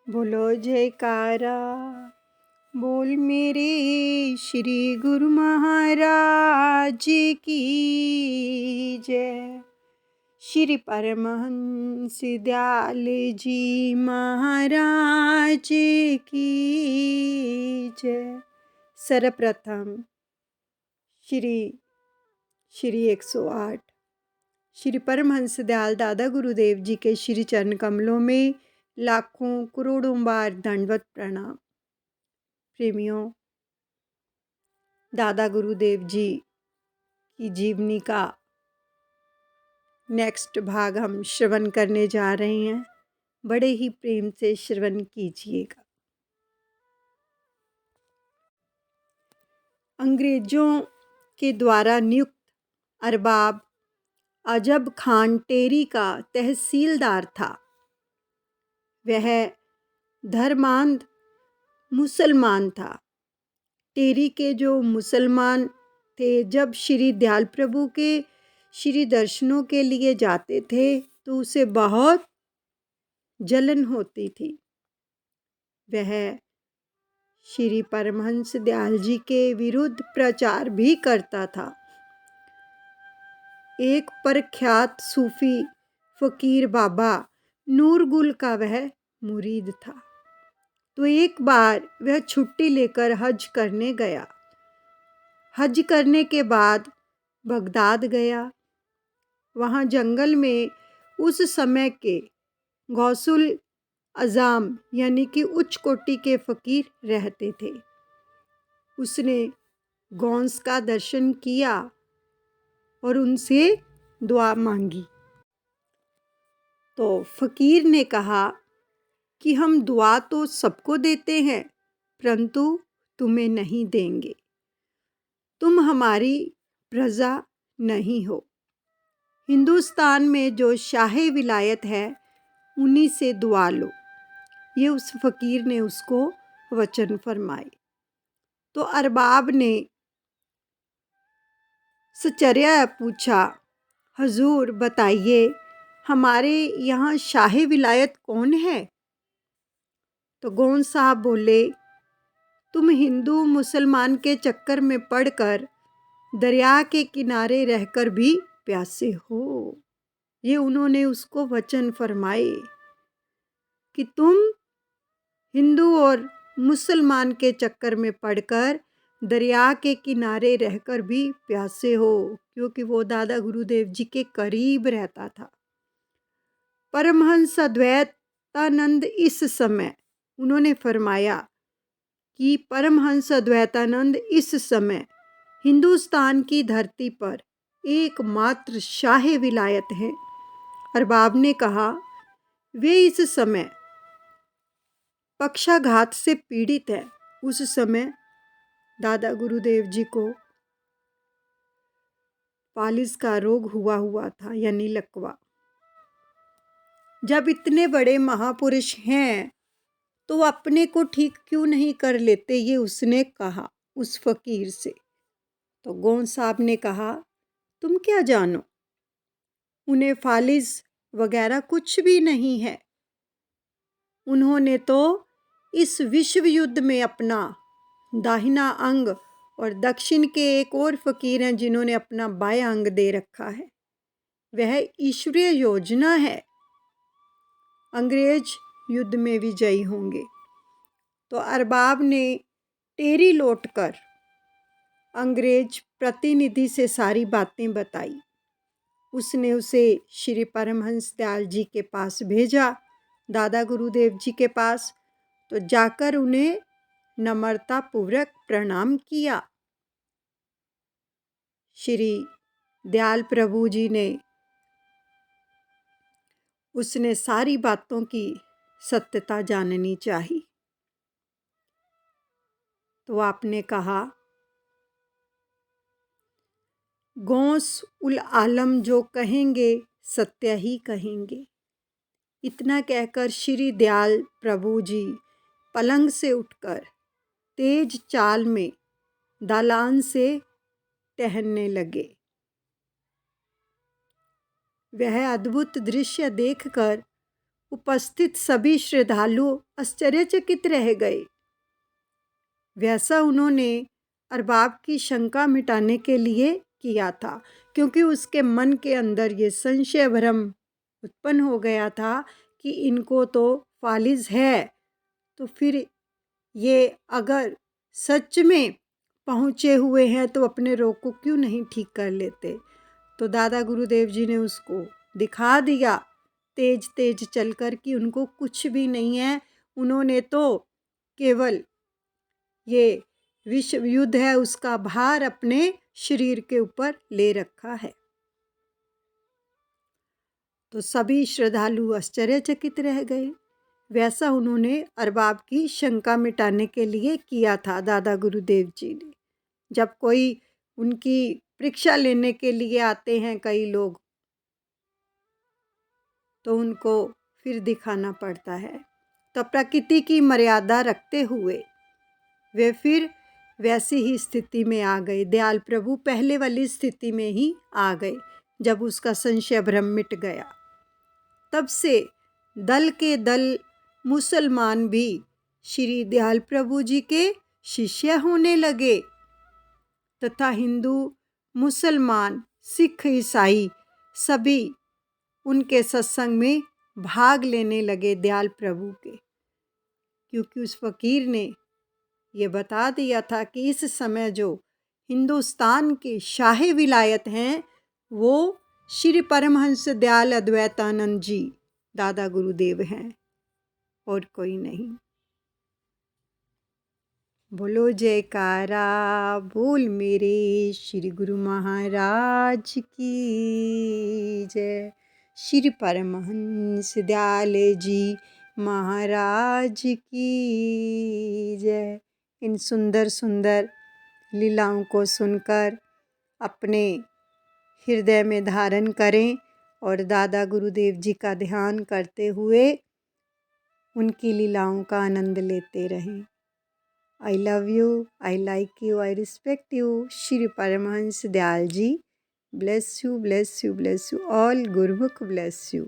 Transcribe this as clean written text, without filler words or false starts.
बोलो जयकारा, बोल मेरे श्री गुरु महाराज की जय। श्री परमहंस दयाल जी महाराज की जय। सर्वप्रथम श्री 108 श्री परमहंस दयाल दादा गुरुदेव जी के श्री चरण कमलों में लाखों करोड़ों बार दंडवत प्रणाम। प्रेमियों, दादा गुरुदेव जी की जीवनी का नेक्स्ट भाग हम श्रवण करने जा रहे हैं। बड़े ही प्रेम से श्रवण कीजिएगा। अंग्रेजों के द्वारा नियुक्त अरबाब अजब खान टेरी का तहसीलदार था। वह धर्मांध मुसलमान था। टेरी के जो मुसलमान थे, जब श्री दयाल प्रभु के श्री दर्शनों के लिए जाते थे तो उसे बहुत जलन होती थी। वह श्री परमहंस दयाल जी के विरुद्ध प्रचार भी करता था। एक प्रख्यात सूफी फकीर बाबा नूरगुल का वह मुरीद था। तो एक बार वह छुट्टी लेकर हज करने गया। हज करने के बाद बगदाद गया। वहाँ जंगल में उस समय के गौसुल अज़ाम यानी कि उच्च कोटि के फकीर रहते थे। उसने गौस का दर्शन किया और उनसे दुआ मांगी। तो फकीर ने कहा कि हम दुआ तो सबको देते हैं, परंतु तुम्हें नहीं देंगे। तुम हमारी प्रजा नहीं हो। हिंदुस्तान में जो शाही विलायत है उन्हीं से दुआ लो। ये उस फकीर ने उसको वचन फरमाए। तो अरबाब ने सचर्या पूछा, हजूर बताइए हमारे यहाँ शाही विलायत कौन है? तो गौन साहब बोले, तुम हिंदू मुसलमान के चक्कर में पड़कर दरिया के किनारे रहकर भी प्यासे हो। ये उन्होंने उसको वचन फरमाए कि तुम हिंदू और मुसलमान के चक्कर में पड़कर दरिया के किनारे रहकर भी प्यासे हो, क्योंकि वो दादा गुरुदेव जी के करीब रहता था। परमहंस अद्वैतानंद इस समय उन्होंने फरमाया कि परमहंस अद्वैतानंद इस समय हिंदुस्तान की धरती पर एकमात्र शाही विलायत हैं। अरबाब ने कहा, वे इस समय पक्षाघात से पीड़ित है। उस समय दादा गुरुदेव जी को पालिस का रोग हुआ था, यानी लकवा। जब इतने बड़े महापुरुष हैं तो अपने को ठीक क्यों नहीं कर लेते, ये उसने कहा उस फकीर से। तो गौन साहब ने कहा, तुम क्या जानो, उन्हें फालिस वगैरह कुछ भी नहीं है। उन्होंने तो इस विश्व युद्ध में अपना दाहिना अंग, और दक्षिण के एक और फकीर हैं जिन्होंने अपना बायां अंग दे रखा है। वह ईश्वरीय योजना है, अंग्रेज युद्ध में विजयी होंगे। तो अरबाब ने टेरी लौटकर अंग्रेज प्रतिनिधि से सारी बातें बताई। उसने उसे श्री परमहंस दयाल जी के पास भेजा, दादा गुरुदेव जी के पास। तो जाकर उन्हें नम्रता पूर्वक प्रणाम किया। श्री दयाल प्रभु जी ने उसने सारी बातों की सत्यता जाननी चाहिए। तो आपने कहा, गौस उल आलम जो कहेंगे सत्य ही कहेंगे। इतना कहकर श्री दयाल प्रभु जी पलंग से उठकर तेज चाल में दालान से टहलने लगे। वह अद्भुत दृश्य देखकर उपस्थित सभी श्रद्धालु आश्चर्यचकित रह गए। वैसा उन्होंने अरबाब की शंका मिटाने के लिए किया था, क्योंकि उसके मन के अंदर ये संशय भ्रम उत्पन्न हो गया था कि इनको तो फालिज है, तो फिर ये अगर सच में पहुँचे हुए हैं तो अपने रोग को क्यों नहीं ठीक कर लेते। तो दादा गुरुदेव जी ने उसको दिखा दिया तेज तेज चलकर कि उनको कुछ भी नहीं है। उन्होंने तो केवल ये विश्व युद्ध है उसका भार अपने शरीर के ऊपर ले रखा है। तो सभी श्रद्धालु आश्चर्यचकित रह गए। वैसा उन्होंने अरबाब की शंका मिटाने के लिए किया था दादा गुरुदेव जी ने। जब कोई उनकी परीक्षा लेने के लिए आते हैं कई लोग, तो उनको फिर दिखाना पड़ता है। तो प्रकृति की मर्यादा रखते हुए वे फिर वैसी ही स्थिति में आ गए। दयाल प्रभु पहले वाली स्थिति में ही आ गए जब उसका संशय भ्रम मिट गया। तब से दल के दल मुसलमान भी श्री दयाल प्रभु जी के शिष्य होने लगे तथा हिंदू, मुसलमान, सिख, ईसाई सभी उनके सत्संग में भाग लेने लगे दयाल प्रभु के, क्योंकि उस फकीर ने ये बता दिया था कि इस समय जो हिंदुस्तान के शाही विलायत हैं वो श्री परमहंस दयाल अद्वैतानंद जी दादा गुरुदेव हैं और कोई नहीं। बोलो जयकारा बोल मेरे श्री गुरु महाराज की जय। श्री परमहंस दयाल जी महाराज की जय। इन सुंदर सुंदर लीलाओं को सुनकर अपने हृदय में धारण करें और दादा गुरुदेव जी का ध्यान करते हुए उनकी लीलाओं का आनंद लेते रहें। I love you, I like you, I respect you. Shri Paramhans Dayal ji bless you, bless you, bless you. All Gurmukh bless you.